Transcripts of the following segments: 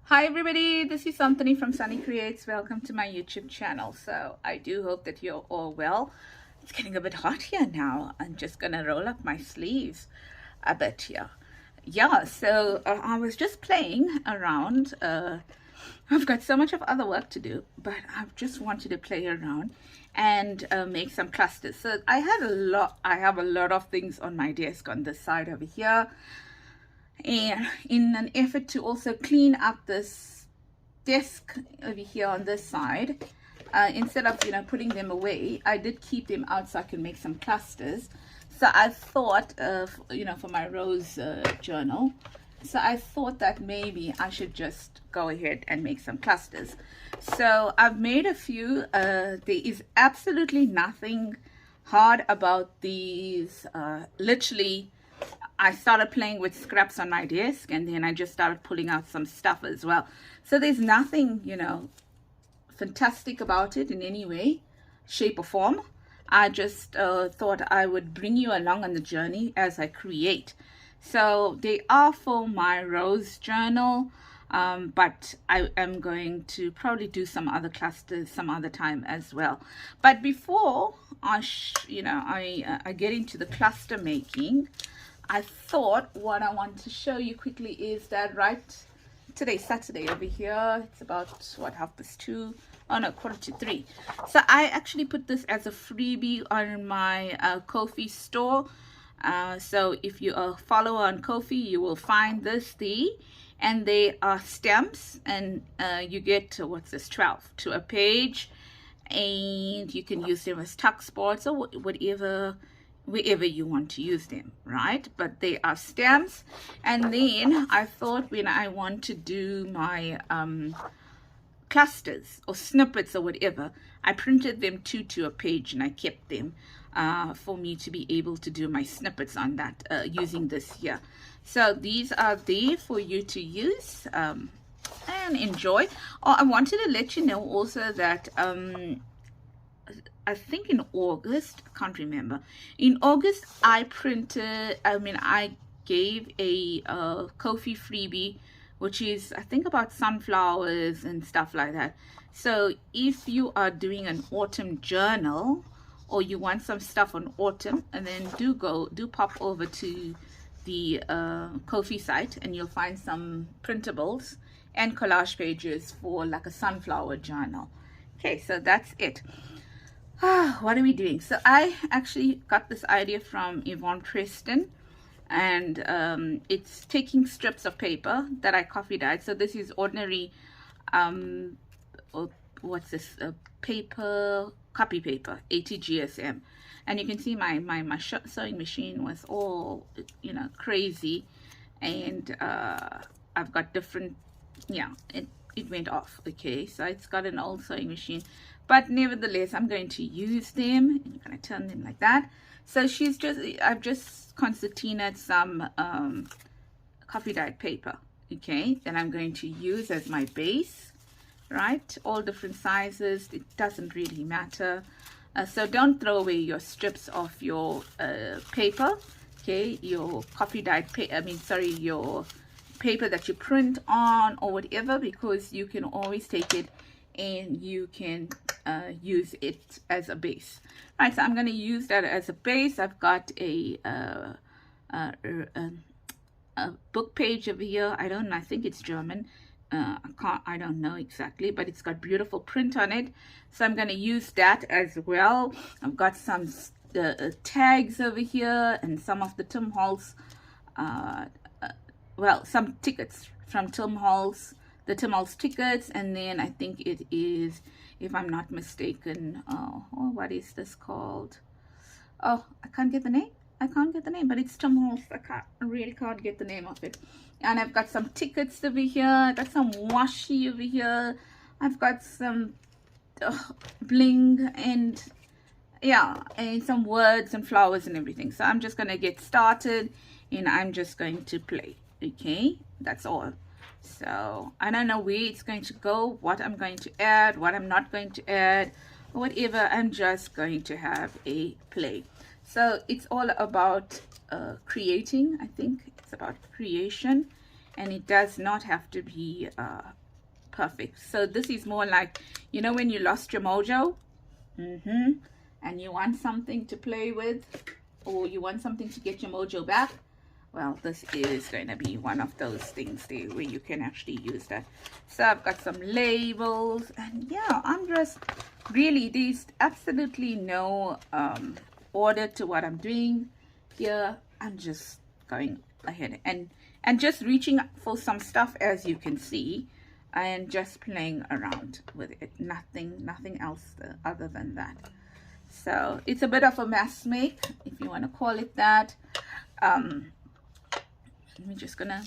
Hi everybody, this is Anthony from Sunny Creates. Welcome to my YouTube channel. So I do hope that you're all well. It's getting a bit hot here now. I'm just gonna roll up my sleeves a bit here. Yeah, so I was just playing around. I've got so much of other work to do, but I've just wanted to play around and make some clusters. So I have a lot of things on my desk on this side over here. And in an effort to also clean up this desk over here on this side, instead of putting them away, I did keep them out so I can make some clusters. So I thought of for my rose journal, so I thought that maybe I should just go ahead and make some clusters. So I've made a few. There is absolutely nothing hard about these. Literally, I started playing with scraps on my desk, and then I just started pulling out some stuff as well. So there's nothing, fantastic about it in any way, shape or form. I just thought I would bring you along on the journey as I create. So they are for my rose journal, but I am going to probably do some other clusters some other time as well. But before I get into the cluster making, I thought what I want to show you quickly is that today's Saturday over here. It's about what, 2:30? Oh no, 2:45. So I actually put this as a freebie on my Ko-fi store. So if you are a follower on Ko-fi, you will find this and they are stamps, and you get what's this, 12 to a page, and you can use them as tuck spots or wherever you want to use them, right? But they are stamps. And then I thought, when I want to do my clusters or snippets or whatever, I printed them two to a page, and I kept them for me to be able to do my snippets on that using this here. So these are there for you to use and enjoy. Oh, I wanted to let you know also that I think in August, I can't remember. In August, I gave a Ko-fi freebie, which is, I think, about sunflowers and stuff like that. So if you are doing an autumn journal, or you want some stuff on autumn, and then do pop over to the Ko-fi site, and you'll find some printables and collage pages for like a sunflower journal. Okay, so that's it. What are we doing? So I actually got this idea from Yvonne Preston, and it's taking strips of paper that I coffee dyed. So this is ordinary what's this, copy paper, 80 GSM, and you can see my sewing machine was all crazy, and I've got different, it went off. Okay, so it's got an old sewing machine, but nevertheless I'm going to use them. I'm going to turn them like that. So I've just concertinaed some coffee dyed paper, okay, that I'm going to use as my base, right? All different sizes, it doesn't really matter. So don't throw away your strips of your paper, okay, your coffee dyed your paper that you print on or whatever, because you can always take it and you can use it as a base, right? So I'm going to use that as a base. I've got a book page over here. I don't know, I think it's German. I don't know exactly, but it's got beautiful print on it, so I'm going to use that as well. I've got some tags over here, and some of the Tim Holtz some tickets from Tim Holtz, the Tim Holtz tickets. And then I think it is, if I'm not mistaken, what is this called? Oh, I can't get the name. But it's Tim Holtz. I really can't get the name of it. And I've got some tickets over here. I've got some washi over here. I've got some bling, and and some words and flowers and everything. So I'm just going to get started, and I'm just going to play. Okay, that's all. So I don't know where it's going to go, what I'm going to add, what I'm not going to add, whatever. I'm just going to have a play. So it's all about creating. I think it's about creation, and it does not have to be perfect. So this is more like, you know, when you lost your mojo, and you want something to play with, or you want something to get your mojo back. Well, this is going to be one of those things there where you can actually use that. So I've got some labels, and yeah, I'm just really, there's absolutely no order to what I'm doing here. I'm just going ahead and just reaching for some stuff, as you can see, and just playing around with it. Nothing else other than that. So it's a bit of a mess make, if you want to call it that. We're just gonna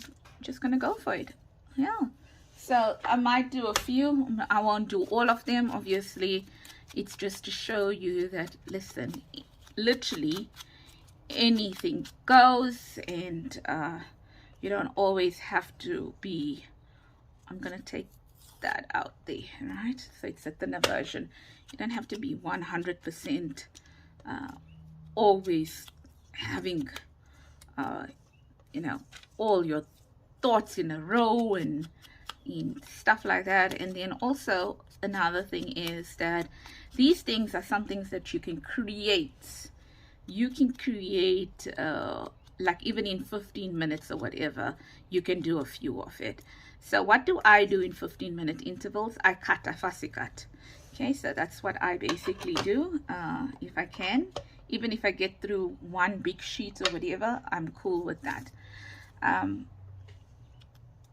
go for it. Yeah, so I might do a few. I won't do all of them, obviously. It's just to show you that, listen, literally anything goes, and you don't always have to be, I'm gonna take that out there, right? So it's a thinner version. You don't have to be 100% always having you know, all your thoughts in a row and stuff like that. And then also another thing is that these things are some things that you can create. You can create like even in 15 minutes or whatever, you can do a few of it. So what do I do in 15-minute intervals? I cut a fussy cut. Okay, so that's what I basically do. If I can, even if I get through one big sheet or whatever, I'm cool with that.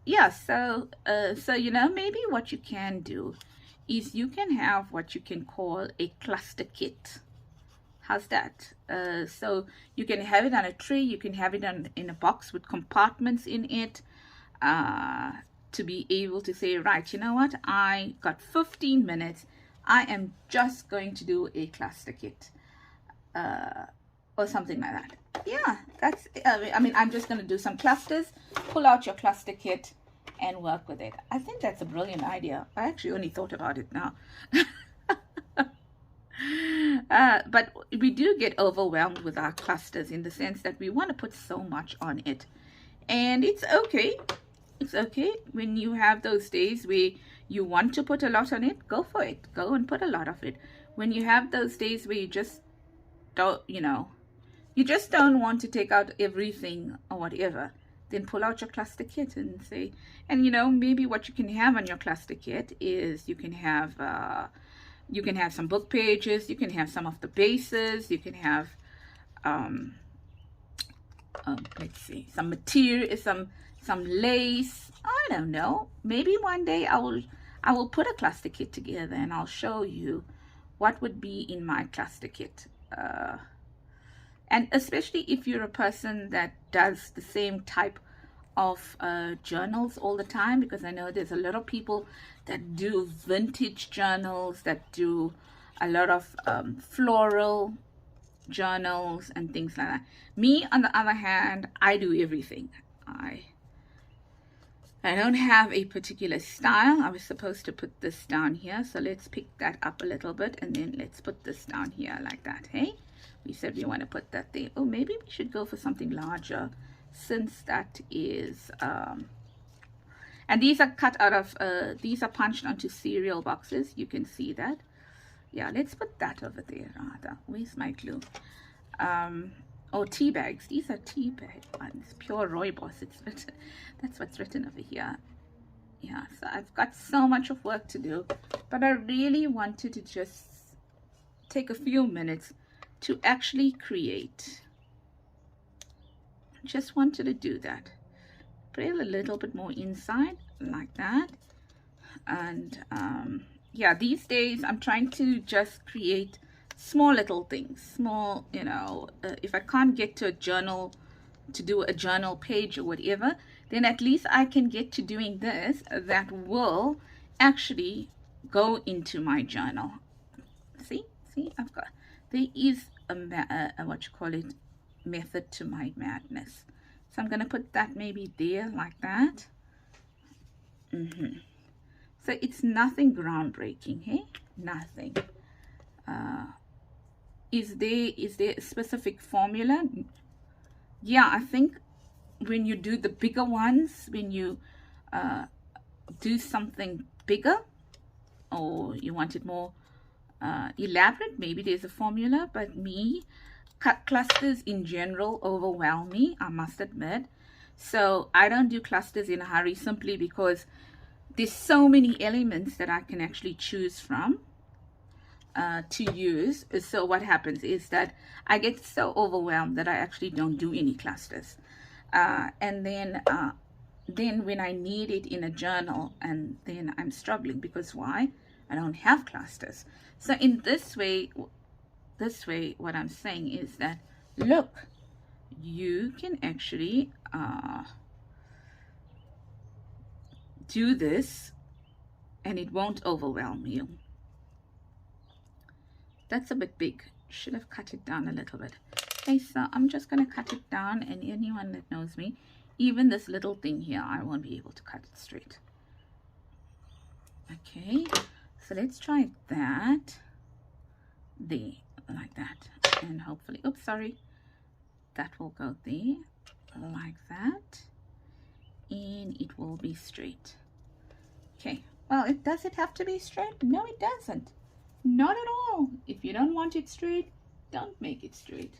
Yeah, so you know, maybe what you can do is you can have what you can call a cluster kit. How's that? So you can have it on a tray, you can have it in a box with compartments in it, to be able to say, right, you know what, I got 15 minutes, I am just going to do a cluster kit, or something like that. Yeah, that's, I mean, I'm just going to do some clusters. Pull out your cluster kit and work with it. I think that's a brilliant idea. I actually only thought about it now. But we do get overwhelmed with our clusters, in the sense that we want to put so much on it. And it's okay. It's okay when you have those days where you want to put a lot on it, go for it. Go and put a lot of it. When you have those days where you just don't, you know, you just don't want to take out everything or whatever, then pull out your cluster kit and say, and you know, maybe what you can have on your cluster kit is you can have some book pages, you can have some of the bases, you can have let's see, some material, some lace. I don't know, maybe one day I will put a cluster kit together and I'll show you what would be in my cluster kit. And especially if you're a person that does the same type of journals all the time, because I know there's a lot of people that do vintage journals, that do a lot of floral journals and things like that. Me, on the other hand, I do everything. I don't have a particular style. I was supposed to put this down here, so let's pick that up a little bit, and then let's put this down here like that. Hey, we said we want to put that there. Oh, maybe we should go for something larger, since that is and these are cut out of these are punched onto cereal boxes. You can see that. Yeah, let's put that over there rather. Where's my glue? Oh, tea bags. These are tea bag ones, pure rooibos. It's written, that's what's written over here. Yeah, so I've got so much of work to do, but I really wanted to just take a few minutes to actually create. Just wanted to do that. Put it a little bit more inside like that. And yeah, these days I'm trying to just create small little things, small, you know, if I can't get to a journal, to do a journal page or whatever, then at least I can get to doing this that will actually go into my journal. See, I've got, there is a what you call it, method to my madness. So I'm going to put that maybe there like that. So it's nothing groundbreaking, hey? Nothing. Is there a specific formula? Yeah, I think when you do the bigger ones, when you do something bigger, or you want it more elaborate, maybe there's a formula, but me, clusters in general overwhelm me, I must admit. So I don't do clusters in a hurry, simply because there's so many elements that I can actually choose from to use. So what happens is that I get so overwhelmed that I actually don't do any clusters. And then when I need it in a journal, and then I'm struggling, because why? I don't have clusters. So in this way, what I'm saying is that, look, you can actually do this and it won't overwhelm you. That's a bit big. Should have cut it down a little bit. Okay, so I'm just going to cut it down, and anyone that knows me, even this little thing here, I won't be able to cut it straight. Okay, so let's try that. There, like that. And hopefully, oops, sorry. That will go there, like that. And it will be straight. Okay, well, does it have to be straight? No, it doesn't. Not at all. If you don't want it straight, don't make it straight.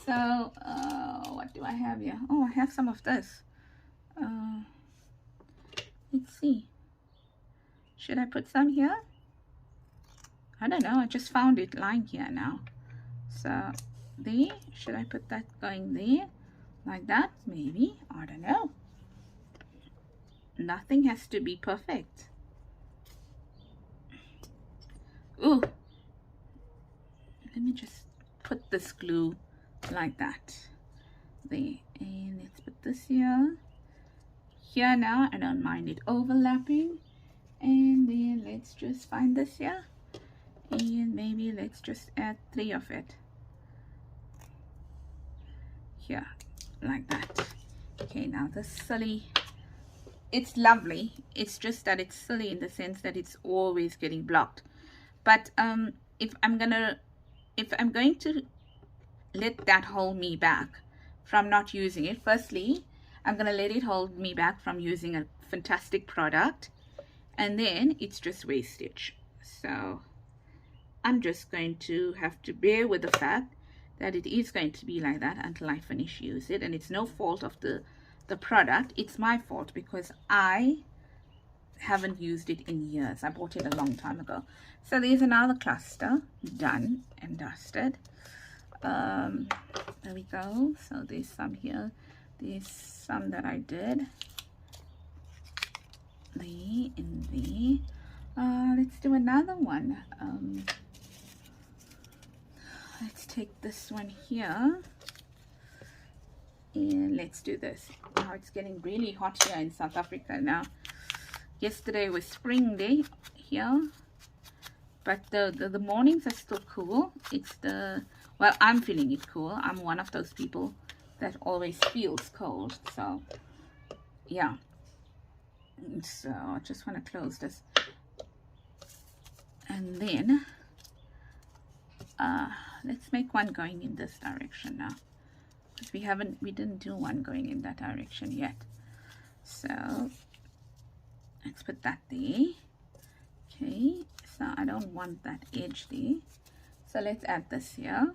So, what do I have here? Oh, I have some of this. Let's see. Should I put some here? I don't know. I just found it lying here now. So, there. Should I put that going there? Like that? Maybe. I don't know. Nothing has to be perfect. Ooh. Let me just put this glue like that. There. And let's put this here. Here now. I don't mind it overlapping. And then let's just find this here. And maybe let's just add 3 of it. Here. Like that. Okay, now this silly... It's lovely. It's just that it's silly in the sense that it's always getting blocked. But if I'm going to let that hold me back from not using it, firstly, I'm going to let it hold me back from using a fantastic product, and then it's just wastage. So I'm just going to have to bear with the fact that it is going to be like that until I finish use it, and it's no fault of the product. It's my fault because I haven't used it in years. I bought it a long time ago. So there's another cluster done and dusted. There we go. So there's some here. There's some that I did there and there. Let's do another one. Let's take this one here. And let's do this. Now it's getting really hot here in South Africa now. Yesterday was spring day here, but the mornings are still cool. It's well, I'm feeling it cool. I'm one of those people that always feels cold. So yeah. So I just want to close this, and then let's make one going in this direction now. We didn't do one going in that direction yet. So let's put that there. Okay, so I don't want that edge there. So let's add this here.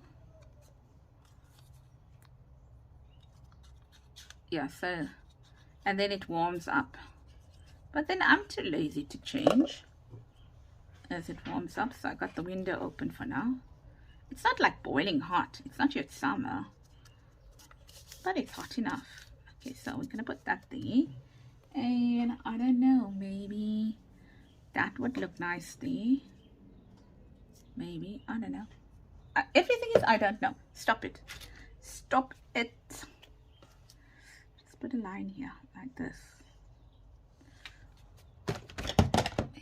Yeah, so, and then it warms up. But then I'm too lazy to change as it warms up. So I got the window open for now. It's not like boiling hot. It's not yet summer, but it's hot enough. Okay, so we're gonna put that there, and I don't know, maybe that would look nice there. Maybe, I don't know. Everything is I don't know. Stop it. Stop it. Just put a line here like this.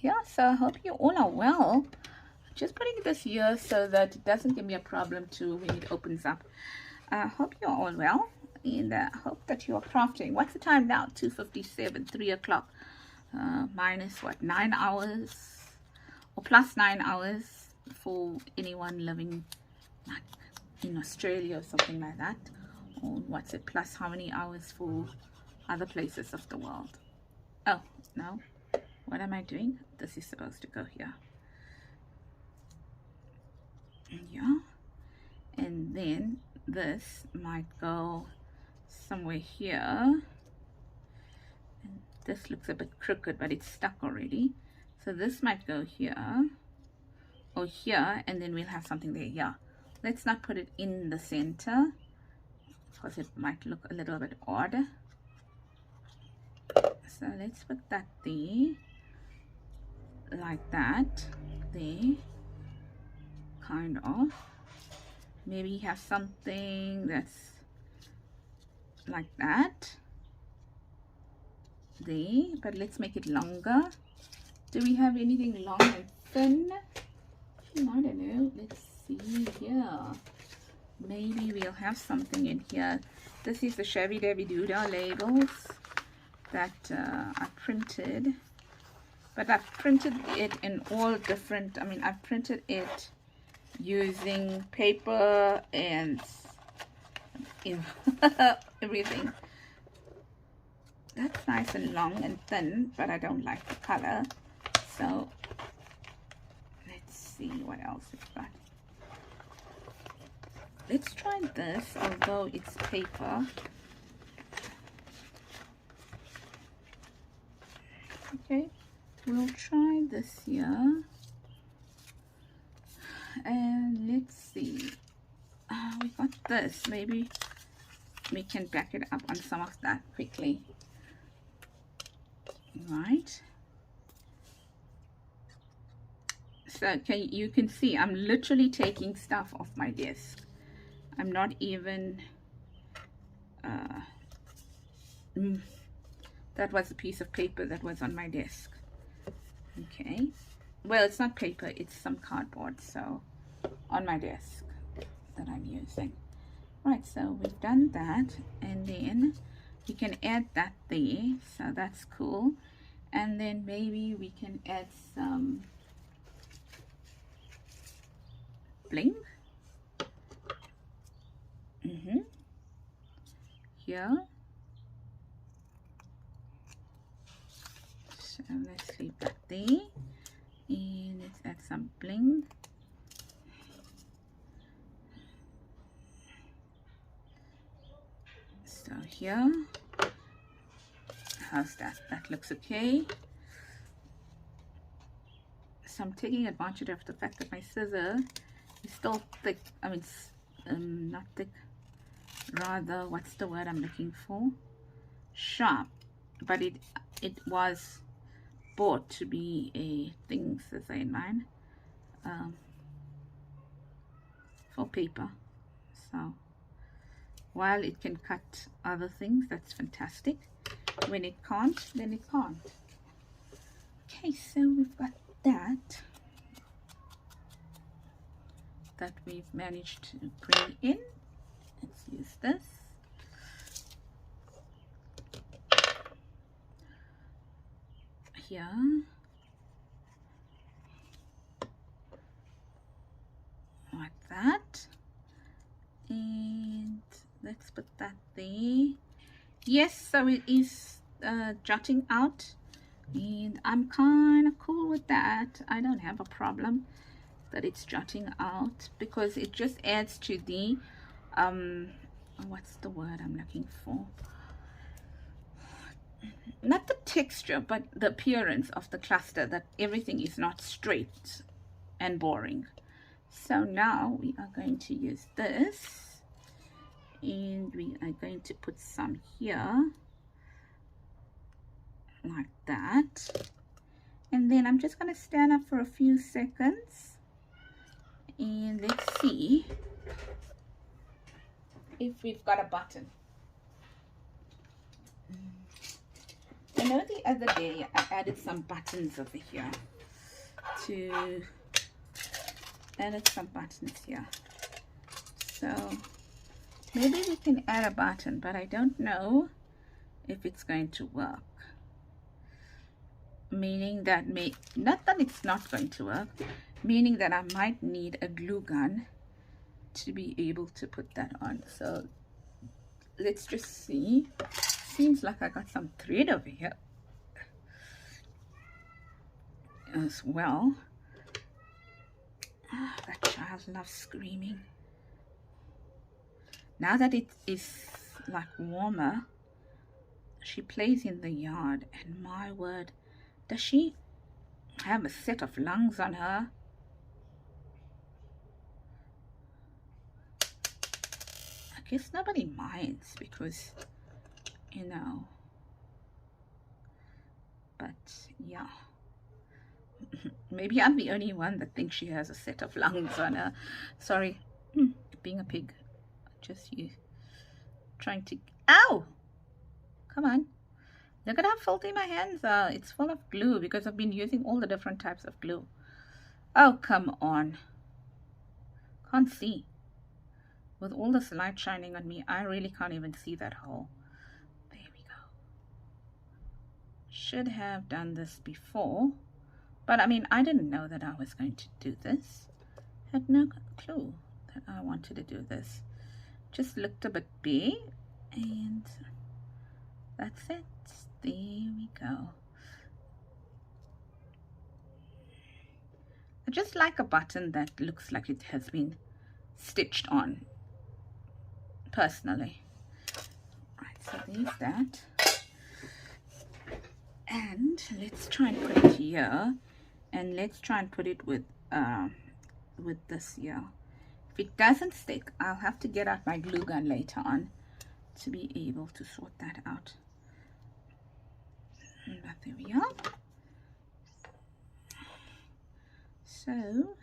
Yeah, so I hope you all are well. Just putting this here so that it doesn't give me a problem too when it opens up. I hope you're all well, and I hope that you are crafting. What's the time now? 2:57, 3 o'clock. Minus what, 9 hours or plus 9 hours for anyone living like in Australia or something like that, or what's it, plus how many hours for other places of the world. Oh, no. What am I doing? This is supposed to go here. Yeah. And then this might go somewhere here. And this looks a bit crooked, but it's stuck already. So this might go here or here, and then we'll have something there. Yeah. Let's not put it in the center because it might look a little bit odd. So let's put that there, like that, there, kind of. Maybe have something that's like that there, but let's make it longer. Do we have anything long and thin? I don't know. Let's see here. Maybe we'll have something in here. This is the Shabby Dabby Doodah labels that I printed, but I've printed it in all different, I mean, I've printed it using paper and everything. That's nice and long and thin, but I don't like the color. So let's see what else we've got. Let's try this, although it's paper. Okay, we'll try this here. And let's see. We got this. Maybe we can back it up on some of that quickly. Right. So you can see I'm literally taking stuff off my desk. I'm not even that was a piece of paper that was on my desk. Okay, well, it's not paper, it's some cardboard, so on my desk that I'm using. Right, so we've done that, and then we can add that there, so that's cool. And then maybe we can add some bling here. So let's leave that there, and let's add some bling. So here, how's that? That looks okay. So I'm taking advantage of the fact that my scissor is still thick. I mean, not thick, rather, what's the word I'm looking for? Sharp. But it was bought to be a thin scissor in mine, for paper. So while it can cut other things, that's fantastic. When it can't, then it can't. Okay, so we've got that we've managed to bring in. Let's use this. Here. Like that. And let's put that there. Yes, so it is jutting out, and I'm kind of cool with that. I don't have a problem that it's jutting out, because it just adds to the what's the word I'm looking for? Not the texture, but the appearance of the cluster, that everything is not straight and boring. So now we are going to use this, and we are going to put some here like that, and then I'm just going to stand up for a few seconds, and let's see if we've got a button. I know the other day I added some buttons over here so maybe we can add a button, but I don't know if it's going to work. Meaning that not that it's not going to work, meaning that I might need a glue gun to be able to put that on. So let's just see. Seems like I got some thread over here as well. That child loves screaming. Now that it is like warmer, she plays in the yard, and my word, does she have a set of lungs on her? I guess nobody minds because, you know, but yeah. Maybe I'm the only one that thinks she has a set of lungs on her. Sorry, being a pig. Just you trying to... Ow! Come on. Look at how filthy my hands are. It's full of glue because I've been using all the different types of glue. Oh, come on. Can't see. With all this light shining on me, I really can't even see that hole. There we go. Should have done this before. But I mean, I didn't know that I was going to do this. Had no clue that I wanted to do this. Just looked a bit big, and that's it. There we go. I just like a button that looks like it has been stitched on, personally. Right, so there's that. And let's try and put it here, and let's try and put it with this here. If it doesn't stick, I'll have to get out my glue gun later on to be able to sort that out. But there we are. So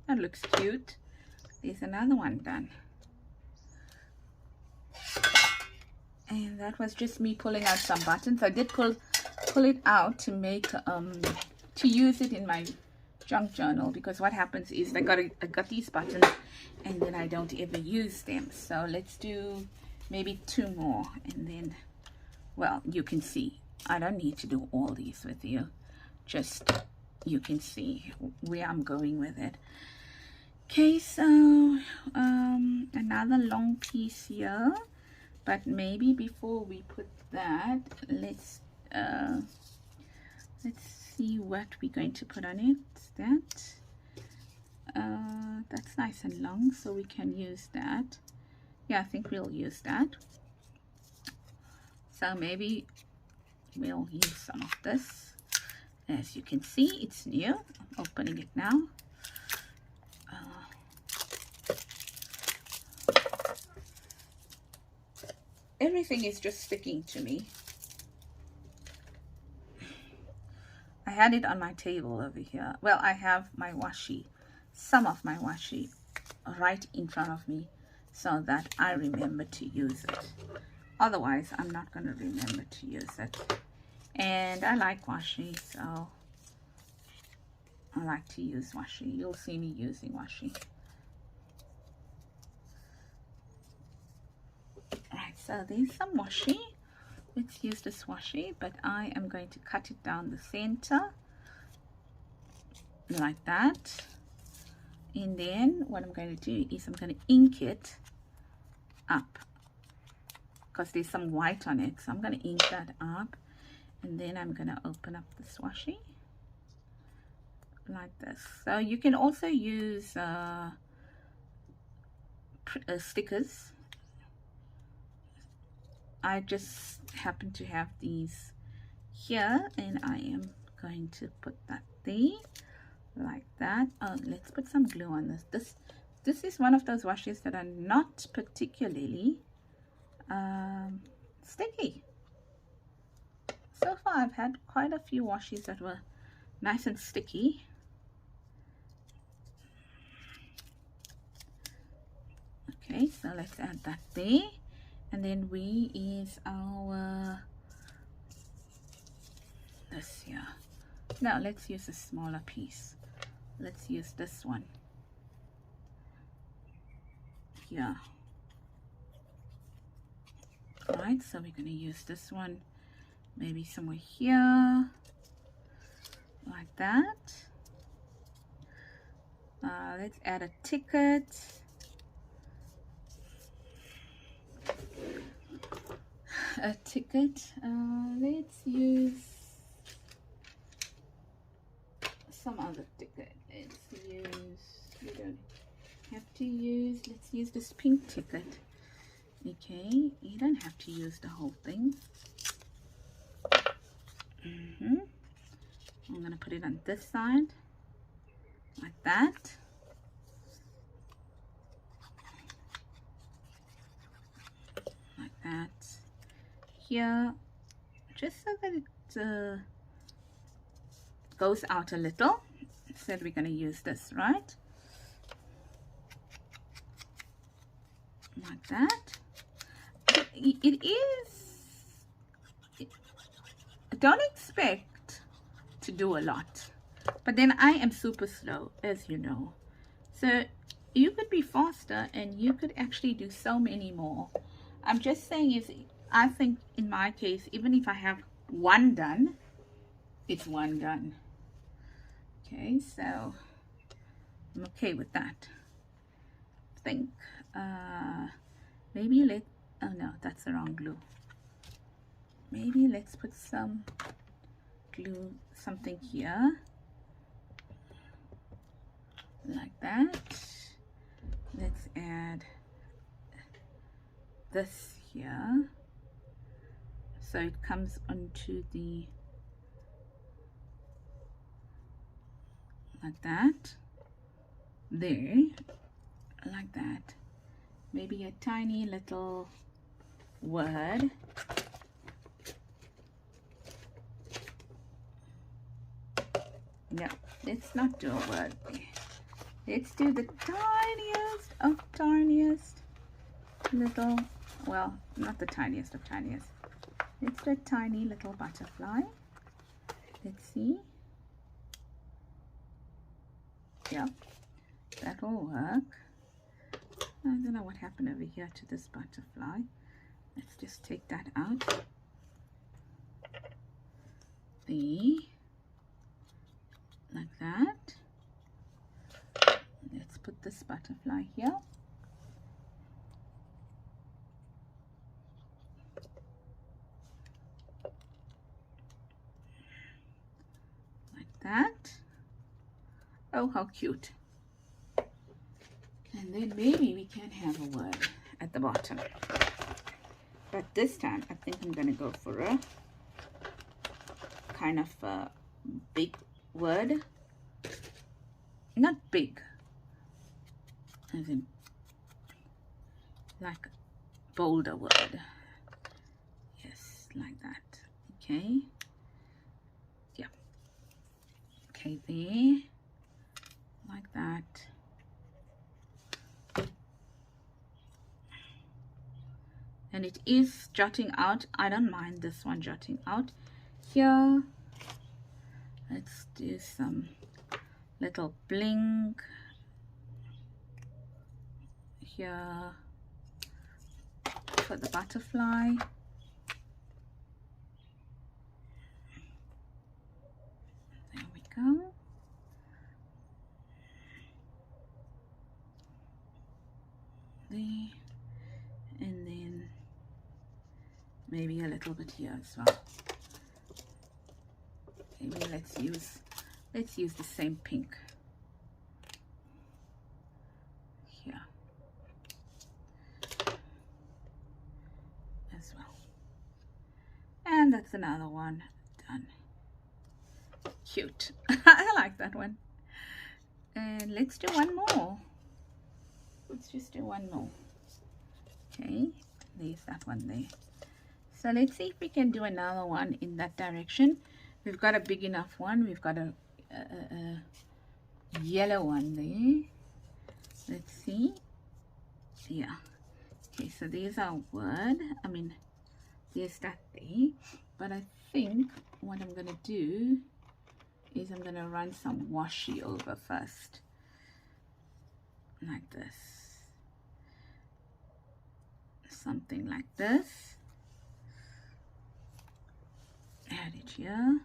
that looks cute. There's another one done. And that was just me pulling out some buttons. I did pull it out to make to use it in my junk journal, because what happens is I got these buttons and then I don't ever use them. So let's do maybe 2 more, and then, well, you can see I don't need to do all these with you, just you can see where I'm going with it. Okay, so another long piece here, but maybe before we put that, let's see what we're going to put on it. That's nice and long, so we can use that. Yeah, I think we'll use that. So maybe we'll use some of this. As you can see, it's new. I'm opening it now. Everything is just sticking to me. I had it on my table over here. Well, I have my washi, some of my washi right in front of me so that I remember to use it. Otherwise, I'm not going to remember to use it. And I like washi, so I like to use washi. You'll see me using washi. Alright, so there's some washi. Let's use this washi, but I am going to cut it down the center like that. And then what I'm going to do is I'm going to ink it up because there's some white on it. So I'm going to ink that up, and then I'm going to open up this washi like this. So you can also use stickers. I just happen to have these here, and I am going to put that there like that. Oh, let's put some glue on this. This is one of those washes that are not particularly sticky. So far I've had quite a few washes that were nice and sticky. Okay, so let's add that there. And then we is our this here. Now let's use a smaller piece. Let's use this one here. Alright, so we're going to use this one maybe somewhere here like that. Let's add a ticket. a ticket. Let's use some other ticket. Let's use, we don't have to use, let's use this pink ticket. Okay, you don't have to use the whole thing. I'm going to put it on this side, like that. Like that. Here, just so that it goes out a little. Said we're going to use this, right? Like that. It is, don't expect to do a lot, but then I am super slow, as you know, so you could be faster and you could actually do so many more. I'm just saying is, I think in my case, even if I have one done, it's one done. Okay, so I'm okay with that. I think maybe oh no, that's the wrong glue. Maybe let's put some glue, something here, like that. Let's add this here, so it comes onto the, like that, there, like that. Maybe a tiny little word. No, let's not do a word. Let's do the tiniest of tiniest little, well, not the tiniest of tiniest. Let's do a tiny little butterfly. Let's see. Yep, that will work. I don't know what happened over here to this butterfly. Let's just take that out. Like that. Let's put this butterfly here. Like that. Oh, how cute. And then maybe we can have a word at the bottom. But this time, I think I'm going to go for a kind of a big word. Not big, as in like bolder word. Yes, like that. Okay. Yeah. Okay, there. Like that. And it is jutting out. I don't mind this one jutting out. Here, let's do some little bling here for the butterfly. There we go. There. And then maybe a little bit here as well. Maybe let's use the same pink here as well. And that's another one done. Cute. I like that one. And let's do one more. Let's just do one more. Okay, there's that one there. So let's see if we can do another one in that direction. We've got a big enough one. We've got a yellow one there. Let's see. Yeah. Okay, so there's our word. I mean, there's that there. But I think what I'm going to do is I'm going to run some washi over first. Like this. Something like this. Add it here.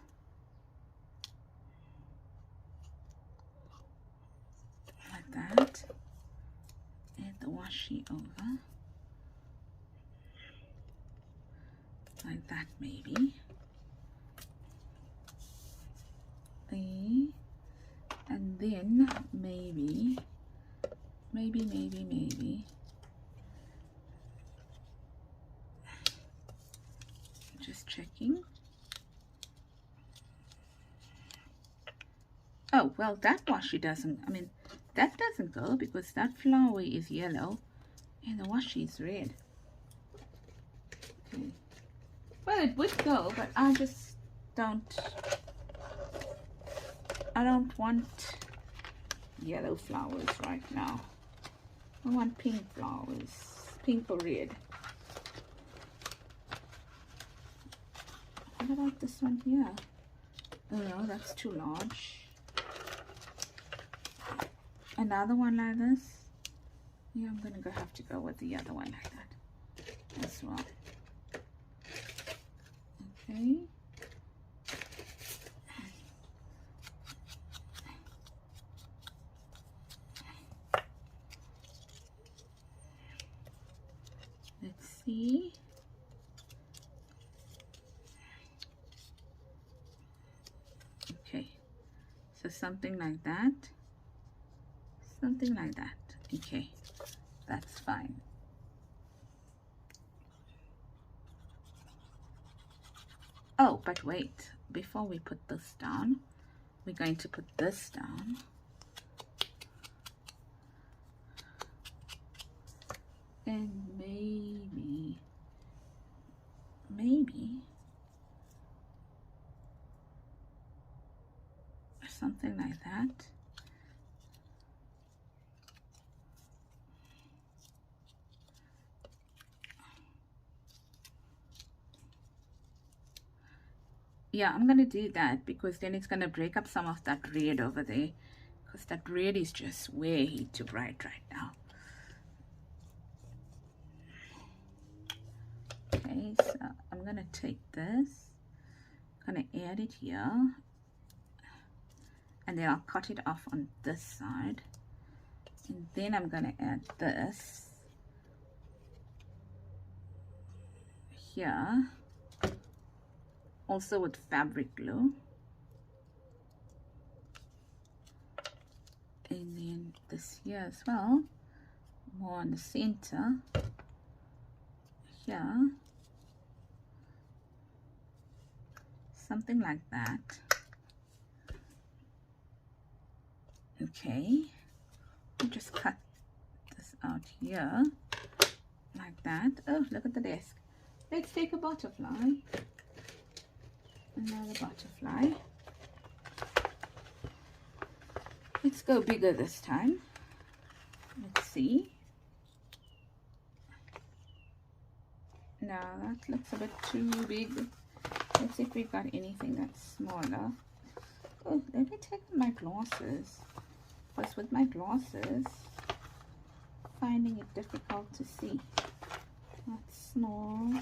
Like that. Add the washi over. like that maybe. And then maybe just checking. Oh, well, that washi doesn't, I mean, that doesn't go because that flower is yellow and the washi is red. Okay. Well, it would go, but I just I don't want yellow flowers right now. I want pink flowers, pink or red. What about this one here? Oh no, that's too large. Another one like this. Yeah, I'm gonna have to go with the other one like that as well. Okay. Let's see. Okay, so something like that. Something like that. Okay, that's fine. Oh, but wait, before we put this down, we're going to put this down. And maybe something like that. Yeah, I'm gonna do that because then it's gonna break up some of that red over there, because that red is just way too bright right now. Okay, so I'm gonna take this, gonna add it here, and then I'll cut it off on this side, and then I'm gonna add this here, also with fabric glue, and then this here as well, more on the center here, something like that. Okay, I'll just cut this out here like that. Oh, look at the desk. Let's take a butterfly, another butterfly. Let's go bigger this time. Let's see. No, that looks a bit too big. Let's see if we've got anything that's smaller. Oh, let me take my glasses, because with my glasses, finding it difficult to see. That's small.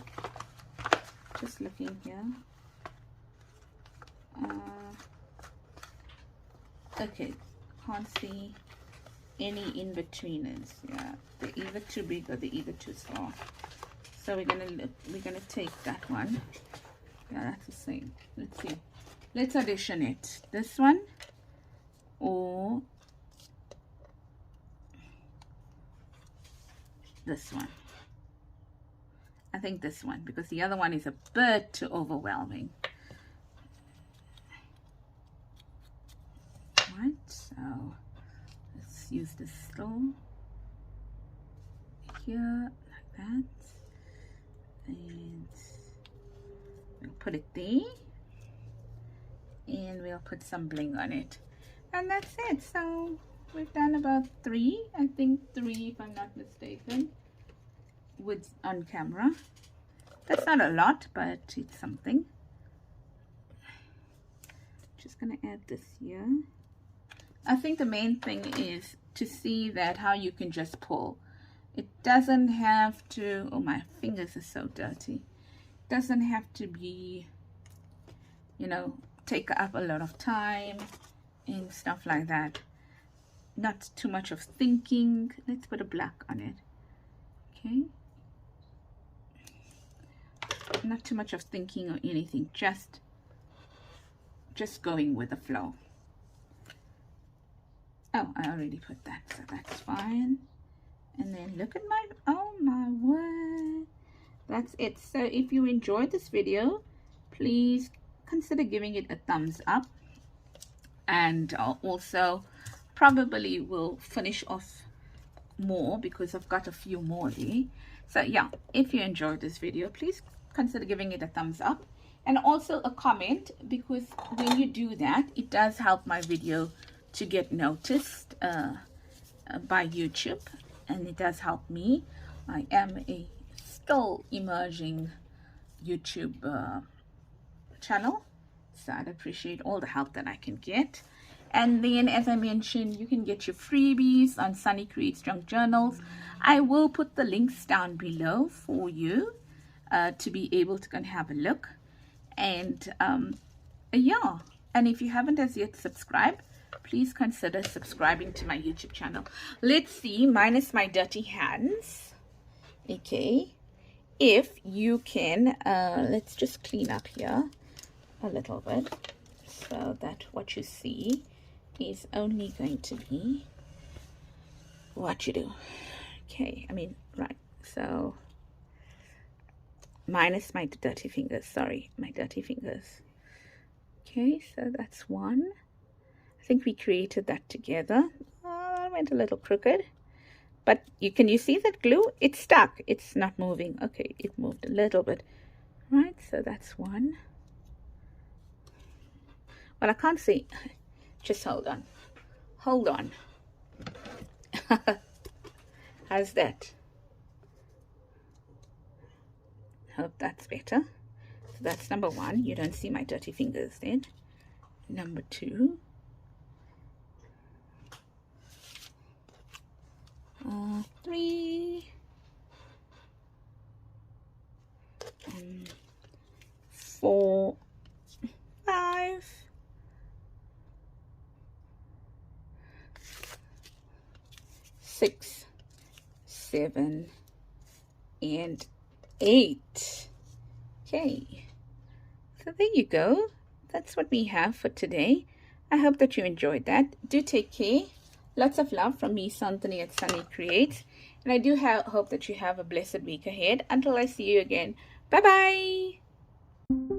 Just looking here. Okay, can't see any in-betweeners. Yeah, they're either too big or they're either too small. So we're gonna take that one. Yeah, that's the same. Let's see. Let's audition it. This one or this one. I think this one, because the other one is a bit too overwhelming. Right, so let's use this still here like that, and we'll put it there, and we'll put some bling on it, and that's it. So we've done about 3, I think 3 if I'm not mistaken, with on camera. That's not a lot, but it's something. Just gonna add this here. I think the main thing is to see that how you can just pull. It doesn't have to, oh, my fingers are so dirty. It doesn't have to be, you know, take up a lot of time and stuff like that. Not too much of thinking. Let's put a black on it. Okay. Not too much of thinking or anything, just going with the flow. Oh, I already put that, so that's fine. And then look at my, oh my word, that's it. So if you enjoyed this video, please consider giving it a thumbs up, and I'll also probably will finish off more because I've got a few more there. So yeah, if you enjoyed this video, please consider giving it a thumbs up and also a comment, because when you do that, it does help my video to get noticed by YouTube, and it does help me. I am a still emerging YouTube channel, so I'd appreciate all the help that I can get. And then, as I mentioned, you can get your freebies on Sunny Creates Junk Journals. I will put the links down below for you to be able to go and have a look. And yeah, and if you haven't as yet subscribed, please consider subscribing to my YouTube channel. Let's see, minus my dirty hands, okay, if you can, let's just clean up here a little bit so that what you see is only going to be what you do. Okay, I mean, right, so minus my dirty fingers, sorry, my dirty fingers. Okay, so that's one. I think we created that together. Oh, I went a little crooked, but you see that glue? It's stuck, it's not moving. Okay, it moved a little bit, right? So that's one. Well, I can't see. Just hold on. Hold on. How's that? Hope that's better. So that's number one. You don't see my dirty fingers then. Number two. 3. 4. 5. 6, 7, and 8. Okay, so there you go. That's what we have for today. I hope that you enjoyed that. Do take care. Lots of love from me, Anthony at Sunny Creates, and I do hope that you have a blessed week ahead. Until I see you again, bye bye.